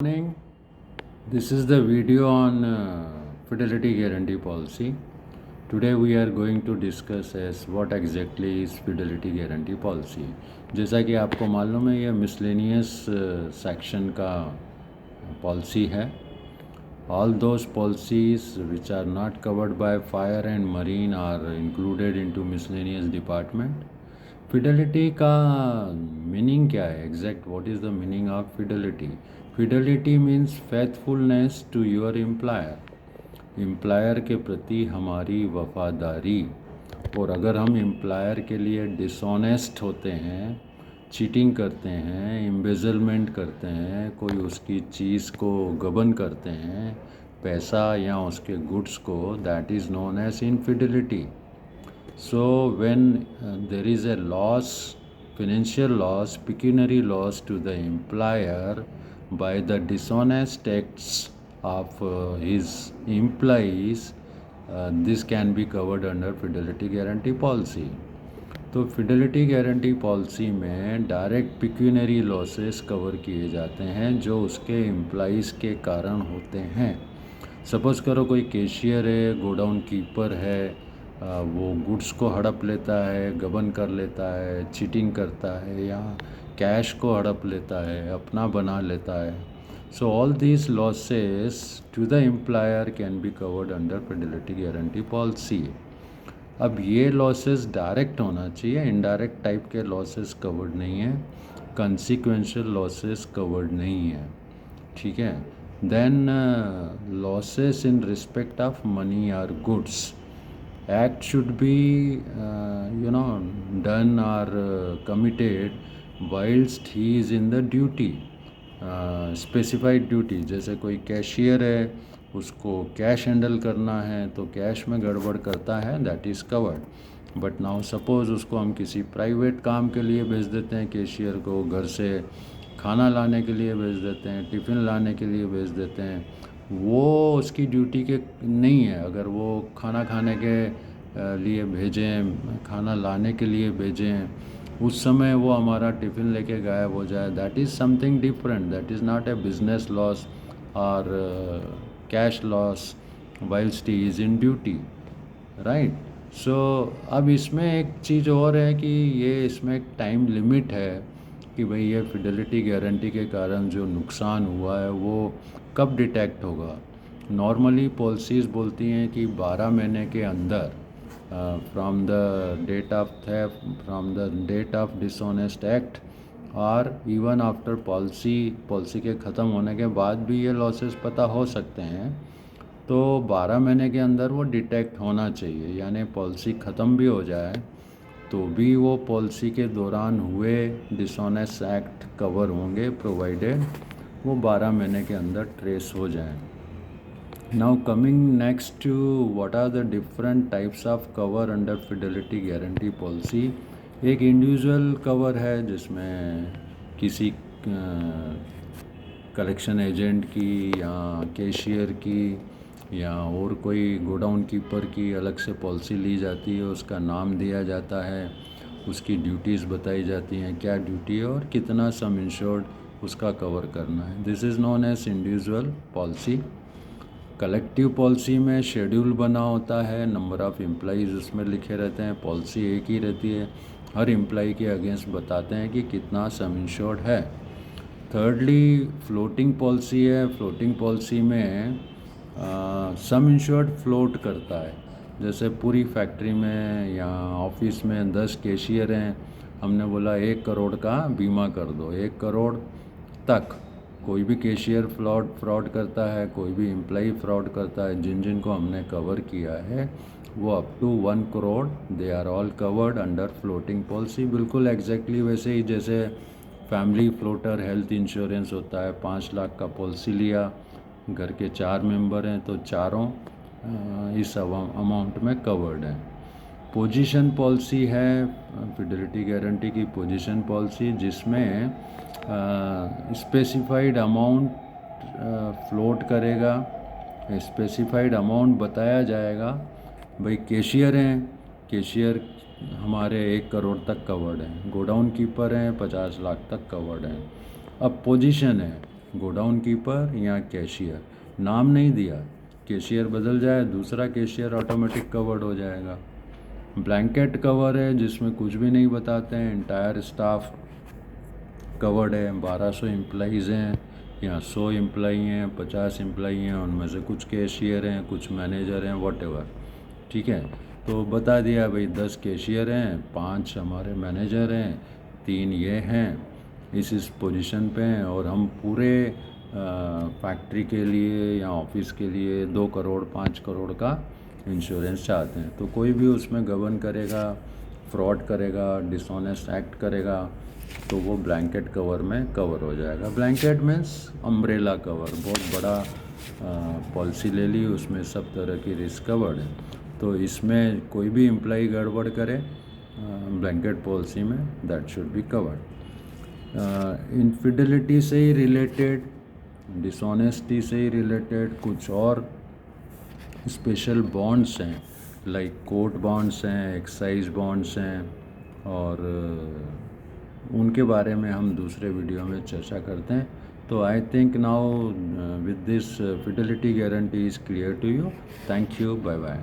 Morning. This is the video on fidelity guarantee policy. Today we are going to discuss as what exactly is fidelity guarantee policy. जैसा कि आपको मालूम है ये miscellaneous section का policy है. All those policies which are not covered by fire and marine are included into miscellaneous department. Fidelity का meaning क्या है exact? What is the meaning of fidelity? Fidelity means faithfulness to your employer. Employer के प्रति हमारी वफादारी. और अगर हम एम्प्लॉयर के लिए डिसऑनेस्ट होते हैं, चीटिंग करते हैं, एम्बेजलमेंट करते हैं, कोई उसकी चीज़ को गबन करते हैं, पैसा या उसके गुड्स को, that is known as infidelity. So when there is a loss, financial loss, pecuniary loss to the employer by the dishonest acts of his employees, this can be covered under fidelity guarantee policy. तो Fidelity guarantee policy में direct pecuniary losses cover किए जाते हैं जो उसके employees के कारण होते हैं. सपोज़ करो कोई कैशियर है, गोडाउन कीपर है, वो गुड्स को हड़प लेता है, गबन कर लेता है, चीटिंग करता है, या कैश को हड़प लेता है, अपना बना लेता है. So all these losses to the employer can be covered under fidelity guarantee policy. अब ये लॉसेस डायरेक्ट होना चाहिए, इनडायरेक्ट टाइप के लॉसेस कवर्ड नहीं है, कंसिक्वेंशियल लॉसेस कवर्ड नहीं है. ठीक है. Then losses in respect of money और goods. Act should be done or committed whilst he is in the duty, specified duty. जैसे कोई कैशियर है, उसको कैश हैंडल करना है तो कैश में गड़बड़ करता है, that is covered. But now suppose उसको हम किसी प्राइवेट काम के लिए भेज देते हैं, कैशियर को घर से खाना लाने के लिए भेज देते हैं, टिफ़िन लाने के लिए भेज देते हैं, वो उसकी ड्यूटी के नहीं है. अगर वो खाना खाने के लिए भेजें, खाना लाने के लिए भेजें, उस समय वो हमारा टिफ़िन लेके गायब हो जाए, that is something different. That is not a business loss और cash loss whilst he is in duty, right. So अब इसमें एक चीज़ और है कि ये इसमें एक टाइम लिमिट है कि भाई ये फिडेलिटी गारंटी के कारण जो नुकसान हुआ है वो कब डिटेक्ट होगा. नॉर्मली पॉलिसीज़ बोलती हैं कि 12 महीने के अंदर from the date of theft, from the date of dishonest act, और इवन आफ्टर पॉलिसी के ख़त्म होने के बाद भी ये लॉसेस पता हो सकते हैं. तो 12 महीने के अंदर वो डिटेक्ट होना चाहिए, यानी पॉलिसी ख़त्म भी हो जाए तो भी वो पॉलिसी के दौरान हुए डिसऑनेस्ट एक्ट कवर होंगे, प्रोवाइडेड वो 12 महीने के अंदर ट्रेस हो जाएं. Now coming next to what are the different types of cover under fidelity guarantee policy. एक इंडिविजुअल कवर है जिसमें किसी कलेक्शन एजेंट की या कैशियर की या और कोई गोडाउन कीपर की अलग से पॉलिसी ली जाती है, उसका नाम दिया जाता है, उसकी ड्यूटीज़ बताई जाती हैं, क्या ड्यूटी है और कितना सम इंश्योर्ड उसका कवर करना है. This is known as individual policy. Collective policy में शेड्यूल बना होता है, नंबर ऑफ़ एम्प्लॉइज़ उसमें लिखे रहते हैं, पॉलिसी एक ही रहती है, हर एम्प्लॉई के अगेंस्ट बताते हैं कि कितना सम इंश्योर्ड है. थर्डली फ्लोटिंग पॉलिसी है. फ्लोटिंग पॉलिसी में सम इंश्योर्ड फ्लोट करता है. जैसे पूरी फैक्ट्री में या ऑफिस में 10 कैशियर हैं, हमने बोला 1 करोड़ का बीमा कर दो, 1 करोड़ तक. कोई भी कैशियर फ्रॉड करता है, कोई भी एम्प्लॉई फ्रॉड करता है, जिन जिन को हमने कवर किया है वो up to 1 crore, they are all covered under floating policy. बिल्कुल एग्जैक्टली वैसे ही जैसे फैमिली फ्लोटर हेल्थ इंश्योरेंस होता है. 5 लाख का पॉलिसी लिया, घर के 4 मेंबर हैं तो चारों इस अमाउंट में कवर्ड हैं. पोजीशन पॉलिसी है फिडेलिटी गारंटी की, पोजीशन पॉलिसी जिसमें स्पेसिफाइड अमाउंट फ्लोट करेगा, स्पेसिफाइड अमाउंट बताया जाएगा. भाई कैशियर हैं, कैशियर हमारे 1 करोड़ तक कवर्ड हैं, गोडाउन कीपर हैं 50 लाख तक कवर्ड हैं. अब पोजीशन है, गोडाउन कीपर या कैशियर, नाम नहीं दिया, कैशियर बदल जाए दूसरा कैशियर ऑटोमेटिक कवर्ड हो जाएगा। ब्लैंकेट कवर है जिसमें कुछ भी नहीं बताते हैं, इंटायर स्टाफ कवर्ड है, 1200 एम्प्लॉइज़ हैं या 100 एम्प्लॉई हैं, 50 एम्प्लॉई हैं, उनमें से कुछ कैशियर हैं, कुछ मैनेजर हैं, वॉटेवर। ठीक है, तो बता दिया भाई 10 कैशियर हैं, 5 हमारे मैनेजर हैं, 3 ये हैं, इस पोजीशन पे हैं, और हम पूरे फैक्ट्री के लिए या ऑफिस के लिए 2 करोड़ 5 करोड़ का इंश्योरेंस चाहते हैं। तो कोई भी उसमें गबन करेगा, फ्रॉड करेगा, डिसऑनेस्ट एक्ट करेगा, तो वो ब्लैंकेट कवर में कवर हो जाएगा। ब्लैंकेट मीन्स अम्ब्रेला कवर, बहुत बड़ा पॉलिसी ले ली, उसमें सब तरह की रिस्क कवर्ड है। तो इसमें कोई भी एम्प्लॉई गड़बड़ करे ब्लैंकेट पॉलिसी में, that should be covered. Infidelity से ही रिलेटेड, डिसऑनेस्टी से ही रिलेटेड कुछ और स्पेशल बॉन्ड्स हैं, लाइक कोर्ट बॉन्ड्स हैं, एक्साइज बॉन्ड्स हैं, और उनके बारे में हम दूसरे वीडियो में चर्चा करते हैं। तो I think now with this fidelity guarantee is clear to you. Thank you, bye bye.